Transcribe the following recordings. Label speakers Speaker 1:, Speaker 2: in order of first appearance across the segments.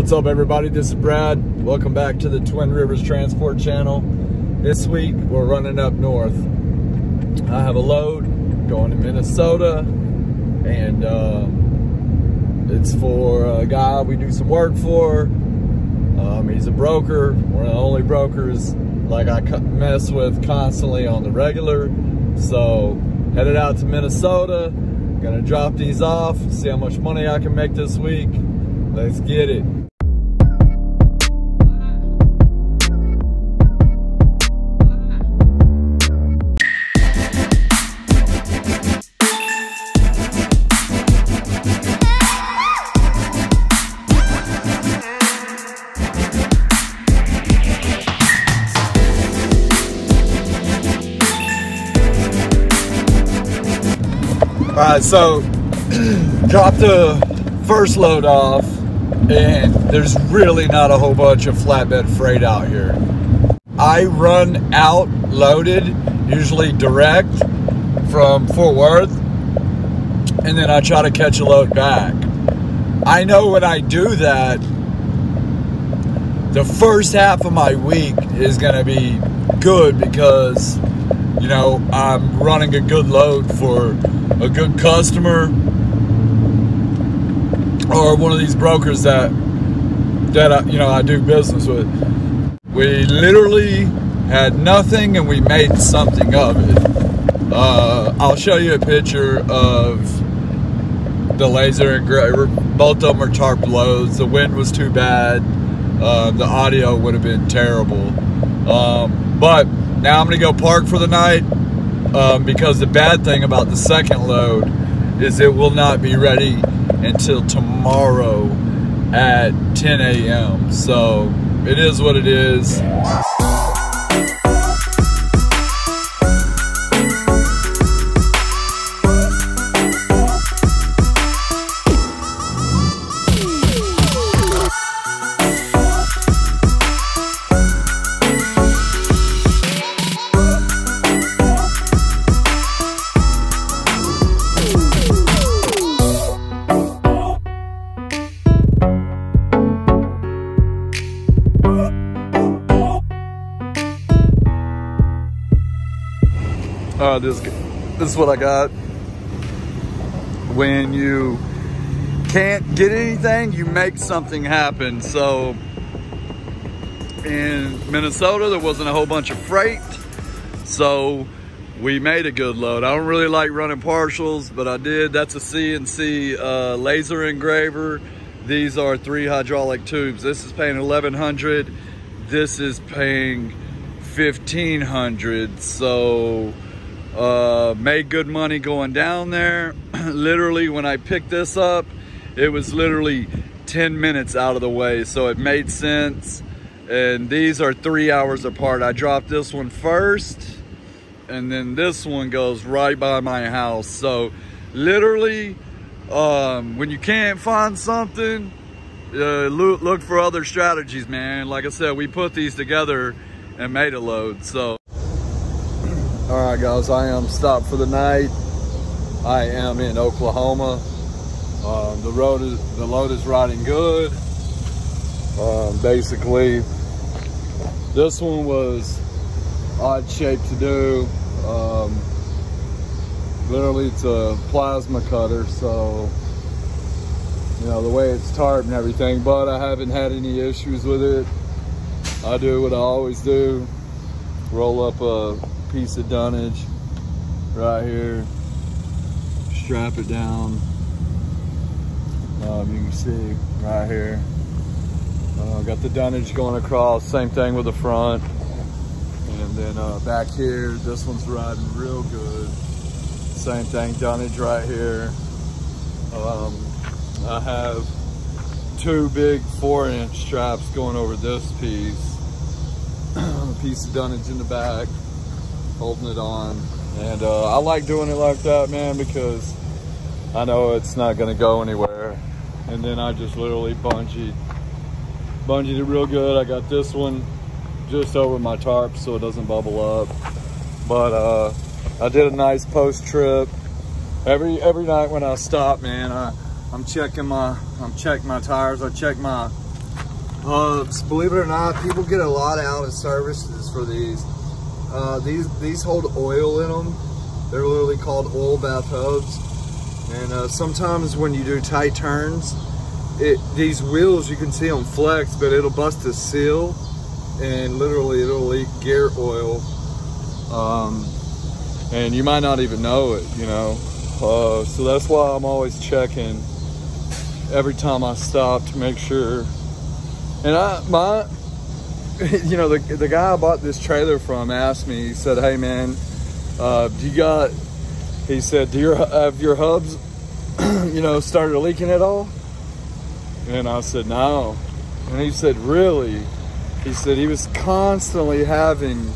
Speaker 1: What's up, everybody? This is Brad. Welcome back to the Twin Rivers Transport Channel. This week we're running up north. I have a load going to Minnesota, and it's for a guy we do some work for. He's a broker, one of the only brokers like I mess with constantly on the regular. So headed out to Minnesota, gonna drop these off, see how much money I can make this week. Let's get it. Alright, so dropped the first load off, and there's really not a whole bunch of flatbed freight out here. I run out loaded, usually direct from Fort Worth, and then I try to catch a load back. I know when I do that, the first half of my week is gonna be good because, you know, I'm running a good load for a good customer or one of these brokers that I do business with. We literally had nothing and we made something of it. I'll show you a picture of the laser engraver. Both of them are tarp loads. The wind was too bad. The audio would have been terrible. But now I'm gonna go park for the night. Because the bad thing about the second load is it will not be ready until tomorrow at 10 a.m. So it is what it is. This is what I got. When you can't get anything, you make something happen. So in Minnesota, there wasn't a whole bunch of freight, so we made a good load. I don't really like running partials, but I did. That's a CNC laser engraver. These are 3 hydraulic tubes. This is paying $1,100. This is paying $1,500. So made good money going down there. Literally, when I picked this up, it was literally 10 minutes out of the way, so it made sense. And these are 3 hours apart. I dropped this one first, and then this one goes right by my house. So literally, when you can't find something, look for other strategies, man. Like I said, we put these together and made a load. So all right, guys, I am stopped for the night. I am in Oklahoma. The load is riding good. Basically, this one was odd shape to do. Literally, it's a plasma cutter, so you know the way it's tarped and everything. But I haven't had any issues with it. I do what I always do: roll up a piece of dunnage right here, strap it down. You can see right here, got the dunnage going across. Same thing with the front, and then back here, this one's riding real good. Same thing, dunnage right here. I have 2 big 4-inch straps going over this piece. A piece of dunnage in the back, holding it on. And I like doing it like that, man, because I know it's not gonna go anywhere. And then I just literally bungeed it real good. I got this one just over my tarp so it doesn't bubble up. But I did a nice post trip. Every night when I stop, man, I'm checking my tires. I check my
Speaker 2: hubs. Believe it or not, people get a lot out of services for these. These hold oil in them. They're literally called oil bath hubs. And sometimes when you do tight turns, these wheels, you can see them flex, but it'll bust a seal and literally it'll leak gear oil. And you might not even know it, you know. So that's why I'm always checking every time I stop to make sure. And you know, the guy I bought this trailer from asked me, he said, hey man, he said, have your hubs, you know, started leaking at all? And I said, no. And he said, really? He said he was constantly having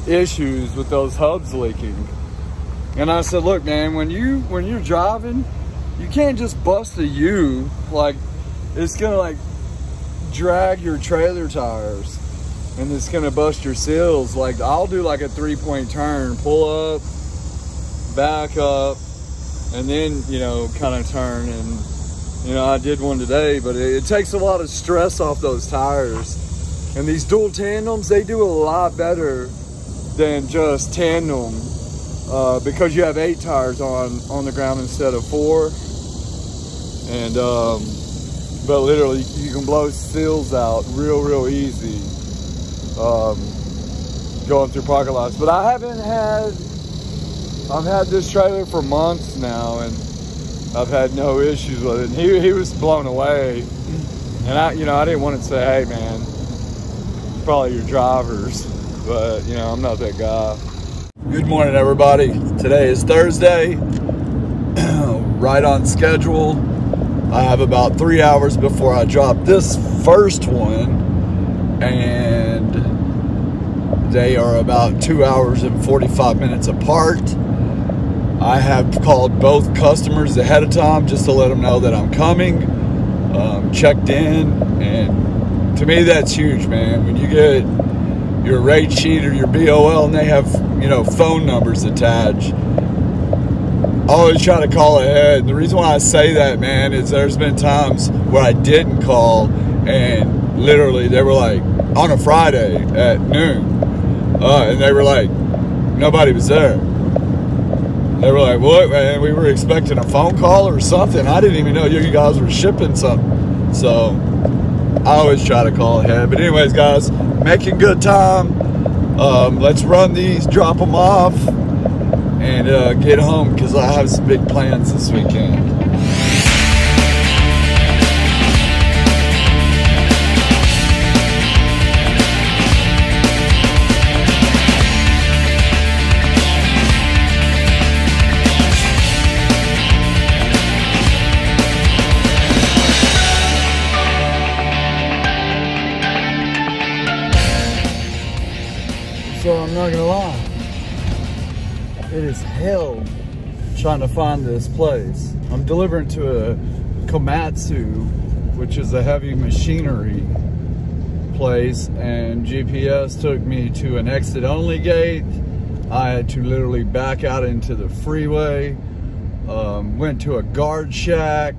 Speaker 2: issues with those hubs leaking. And I said, look man, when you're driving, you can't just bust a U, like it's gonna like drag your trailer tires and it's gonna bust your seals. Like I'll do like a 3-point turn, pull up, back up, and then, you know, kind of turn. And you know, I did one today, but it takes a lot of stress off those tires. And these dual tandems, they do a lot better than just tandem, because you have 8 tires on the ground instead of 4. And but literally you can blow seals out real easy going through parking lots. But I've had this trailer for months now and I've had no issues with it. And he was blown away. And I didn't want to say, hey man, it's probably your drivers, but you know, I'm not that guy. Good morning everybody. Today is Thursday, right on schedule. I have about 3 hours before I drop this first one, and they are about 2 hours and 45 minutes apart. I have called both customers ahead of time just to let them know that I'm coming, checked in, and to me that's huge, man. When you get your rate sheet or your BOL and they have, you know, phone numbers attached, I always try to call ahead. And the reason why I say that, man, is there's been times where I didn't call and literally they were like, on a Friday at noon, and they were like, nobody was there. They were like, what, man, we were expecting a phone call or something. I didn't even know you guys were shipping something. So I always try to call ahead. But anyways, guys, making good time. Let's run these, drop them off, and get home because I have some big plans this weekend. So I'm not gonna lie, it is hell trying to find this place. I'm delivering to a Komatsu, which is a heavy machinery place, and GPS took me to an exit only gate. I had to literally back out into the freeway, went to a guard shack.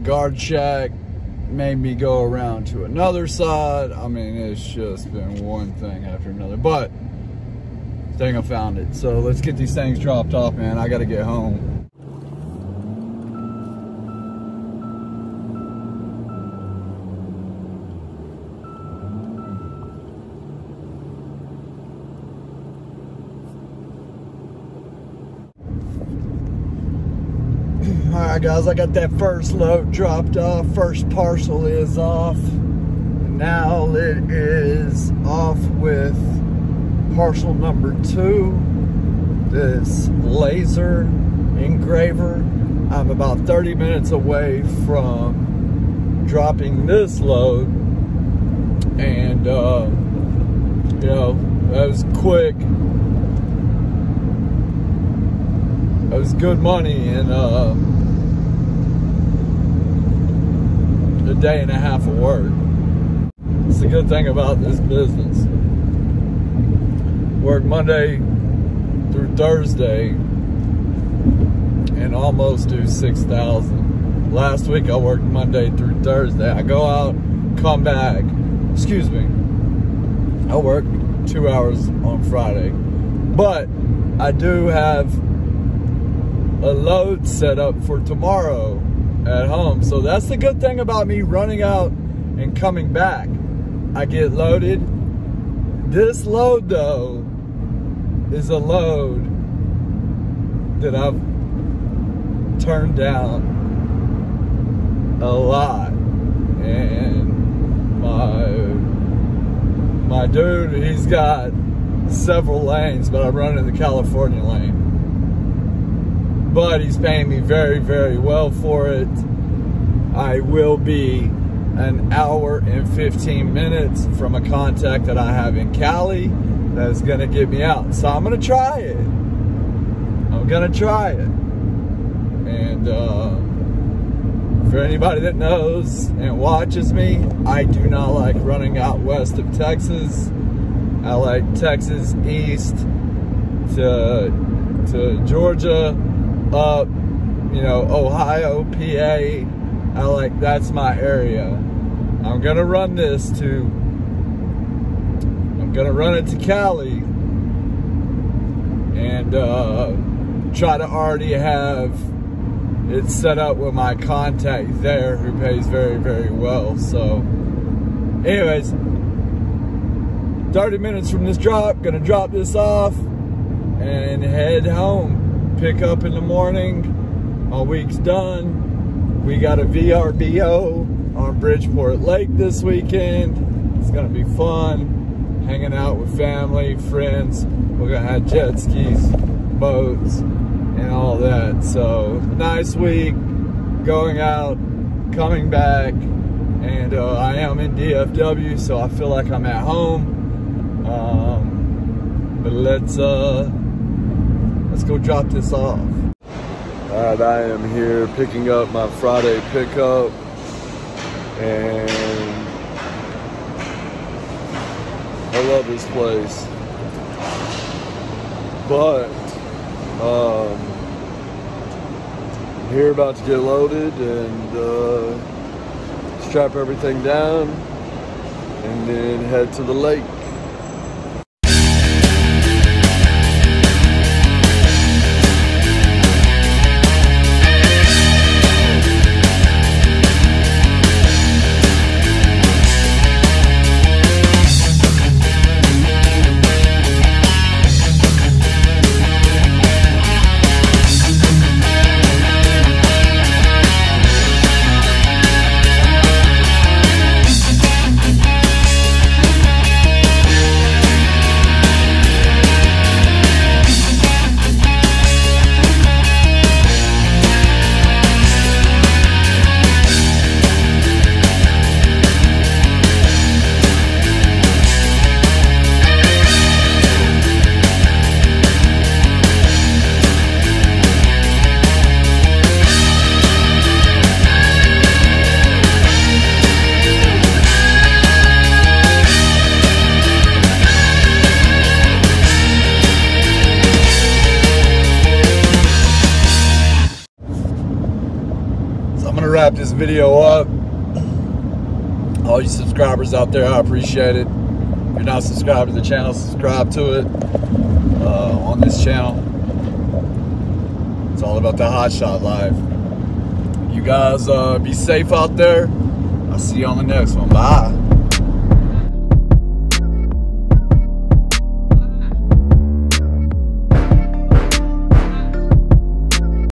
Speaker 2: Guard shack made me go around to another side. I mean, it's just been one thing after another, but I think I found it. So let's get these things dropped off, man. I gotta get home. Alright guys, I got that first load dropped off. First parcel is off. Now it is off with parcel number 2. This laser engraver. I'm about 30 minutes away from dropping this load. And you know, that was quick. That was good money, and a day and a half of work. It's the good thing about this business. Work Monday through Thursday and almost do 6,000. Last week I worked Monday through Thursday. I go out, come back. Excuse me. I work 2 hours on Friday. But I do have a load set up for tomorrow at home. So that's the good thing about me running out and coming back. I get loaded. This load though is a load that I've turned down a lot, and my dude, he's got several lanes, but I run in the California lane. But he's paying me very, very well for it. I will be an hour and 15 minutes from a contact that I have in Cali that's gonna get me out. So I'm gonna try it. I'm gonna try it. And for anybody that knows and watches me, I do not like running out west of Texas. I like Texas east to Georgia, up, you know, Ohio, PA. That's my area. I'm gonna run it to Cali and try to already have it set up with my contact there who pays very, very well. So anyways, 30 minutes from this drop, gonna drop this off and head home. Pick up in the morning. My week's done. We got a VRBO on Bridgeport Lake this weekend. It's gonna be fun. Hanging out with family, friends. We're gonna have jet skis, boats, and all that. So nice week, going out, coming back, and I am in DFW, so I feel like I'm at home. But let's go drop this off. All right, I am here picking up my Friday pickup, and I love this place, but here about to get loaded and strap everything down and then head to the lake. Wrap this video up. All you subscribers out there, I appreciate it. If you're not subscribed to the channel, subscribe to it on this channel. It's all about the Hotshot life. You guys be safe out there. I'll see you on the next one. Bye.